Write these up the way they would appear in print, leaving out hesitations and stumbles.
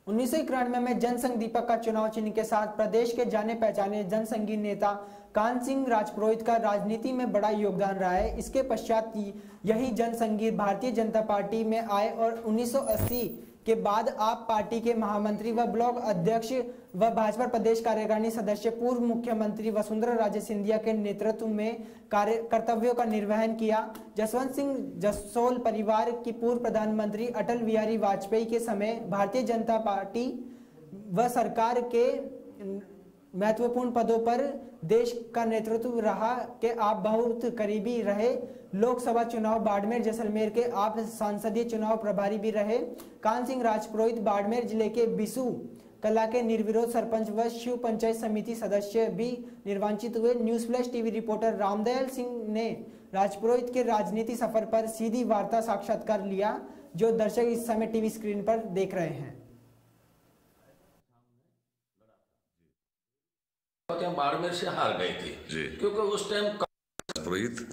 1991 में जनसंघ दीपक का चुनाव चिन्ह के साथ प्रदेश के जाने पहचाने जनसंघी नेता कान सिंह राजपुरोहित का राजनीति में बड़ा योगदान रहा है। इसके पश्चात यही जनसंघी भारतीय जनता पार्टी में आए और 1980 के बाद आप पार्टी के महामंत्री व ब्लॉक अध्यक्ष व भाजपा प्रदेश कार्यकारिणी सदस्य पूर्व मुख्यमंत्री वसुंधरा राजे सिंधिया के नेतृत्व में कर्तव्यों का निर्वहन किया। जसवंत सिंह जसोल परिवार की पूर्व प्रधानमंत्री अटल बिहारी वाजपेयी के समय भारतीय जनता पार्टी व सरकार के महत्वपूर्ण पदों पर देश का नेतृत्व रहा के आप बहुत करीबी रहे। लोकसभा चुनाव बाड़मेर जैसलमेर के आप संसदीय चुनाव प्रभारी भी रहे। कान सिंह राजपुरोहित बाड़मेर जिले के बिसू कला के निर्विरोध सरपंच व शिव पंचायत समिति सदस्य भी निर्वाचित हुए। News flash TV reporter Ramdayal Singh ने राजपुरोहित के राजनीति सफर पर सीधी वार्ता साक्षात्कार लिया, जो दर्शक इस समय टीवी स्क्रीन पर देख रहे हैं। बाड़मेर से हार गए थे क्योंकि उस टाइम पुरोहित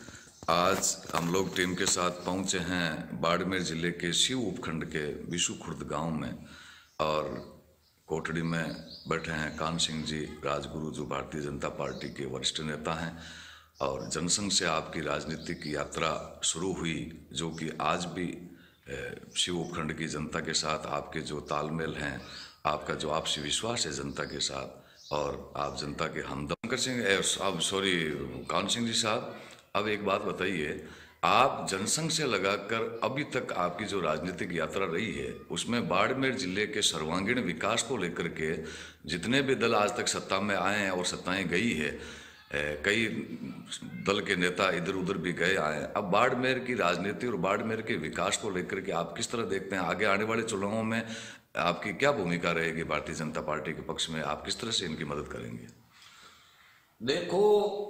आज हम लोग टीम के साथ पहुंचे हैं बाड़मेर जिले के शिव उपखंड के बिशु खुर्द गांव में और कोटड़ी में बैठे हैं कान सिंह जी राजगुरु, जो भारतीय जनता पार्टी के वरिष्ठ नेता हैं। और जनसंघ से आपकी राजनीतिक यात्रा शुरू हुई, जो कि आज भी शिव उपखंड की जनता के साथ आपके जो तालमेल हैं, आपका जो आपसी विश्वास है जनता के साथ, और आप जनता के हमदम कर सिंह कान सिंह जी साहब, अब एक बात बताइए, आप जनसंघ से लगाकर अभी तक आपकी जो राजनीतिक यात्रा रही है उसमें बाड़मेर जिले के सर्वांगीण विकास को लेकर के जितने भी दल आज तक सत्ता में आए हैं और सत्ताएं गई है, कई दल के नेता इधर उधर भी गए आए हैं, अब बाड़मेर की राजनीति और बाड़मेर के विकास को लेकर के आप किस तरह देखते हैं? आगे आने वाले चुनावों में आपकी क्या भूमिका रहेगी भारतीय जनता पार्टी के पक्ष में? आप किस तरह से इनकी मदद करेंगे? देखो,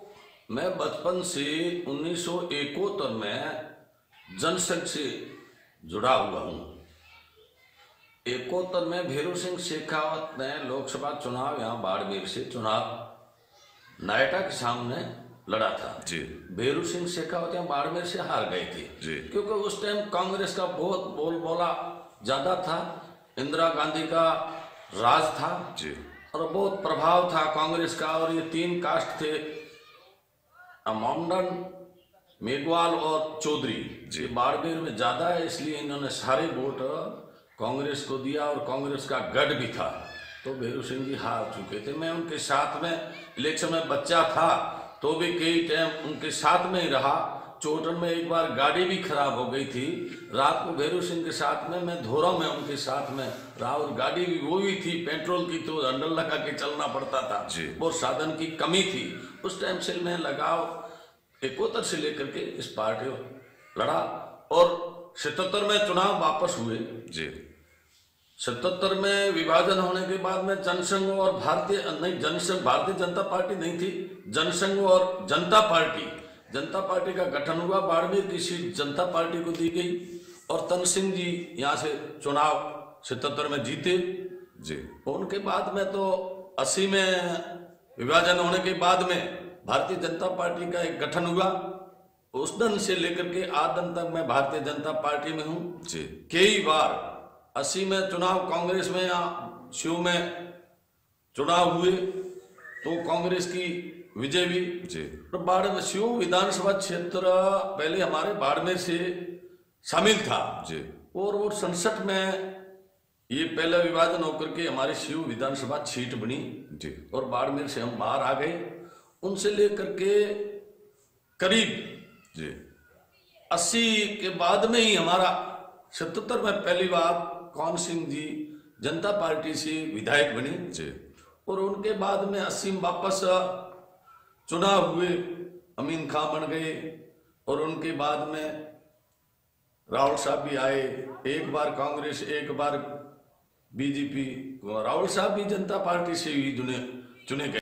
मैं बचपन से 1971 में जनसंघ से जुड़ा हुआ हूँ। 71 में भैरू सिंह शेखावत ने लोकसभा चुनाव यहाँ बाड़मेर से चुनाव नायटा के सामने लड़ा था जी। भैरू सिंह शेखावत यहाँ बाड़मेर से हार गए थे जी। क्योंकि उस टाइम कांग्रेस का बहुत बोलबाला ज्यादा था, इंदिरा गांधी का राज था जी, और बहुत प्रभाव था कांग्रेस का। और ये तीन कास्ट थे, मोमडन, मेघवाल और चौधरी जी, बाड़मेर में ज्यादा है, इसलिए इन्होंने सारे वोट कांग्रेस को दिया और कांग्रेस का गढ़ भी था। तो भैरू सिंह जी हार चुके थे। मैं उनके साथ में इलेक्शन में बच्चा था तो भी कई टाइम उनके साथ में ही रहा। चोटन में एक बार गाड़ी भी खराब हो गई थी, रात को भैरू सिंह के साथ में मैं धोरा में उनके साथ में रहा और गाड़ी भी वो भी थी पेट्रोल की, तो हैंडल लगा के चलना पड़ता था, बहुत साधन की कमी थी। उस टाइम से मैं लगाव 71 से लेकर के इस पार्टी लड़ा और 77 में चुनाव वापस हुए जी। 77 में विभाजन होने के बाद में जनसंघ और भारतीय जनता पार्टी नहीं थी, जनसंघ और जनता पार्टी का गठन हुआ। बाड़मेर की सीट जनता पार्टी को दी गई और तन सिंह जी यहाँ से चुनाव 77 में जीते जी। उनके बाद में तो 80 में विभाजन होने के बाद में भारतीय जनता पार्टी का एक गठन हुआ। उस दिन से लेकर के आज दिन तक मैं भारतीय जनता पार्टी में हूँ जी। कई बार 80 में चुनाव कांग्रेस में या शिव में चुनाव हुए तो कांग्रेस की विजय भी जी। तो बाड़मेर शिव विधानसभा क्षेत्र पहले हमारे बाड़मेर से शामिल था जी। और वो 67 में ये पहला विभाजन होकर के हमारी शिव विधानसभा सीट बनी जी। और बाड़मेर से हम बाहर आ गए। उनसे लेकर के करीब जी 80 के बाद में ही हमारा 77 में पहली बार कान सिंह जी जनता पार्टी से विधायक बने जी। और उनके बाद में 80 में वापस चुनाव हुए, अमीन खां बन गए और उनके बाद में राहुल साहब भी आए, एक बार कांग्रेस एक बार बीजेपी। राहुल साहब भी जनता पार्टी से ही चुने गए।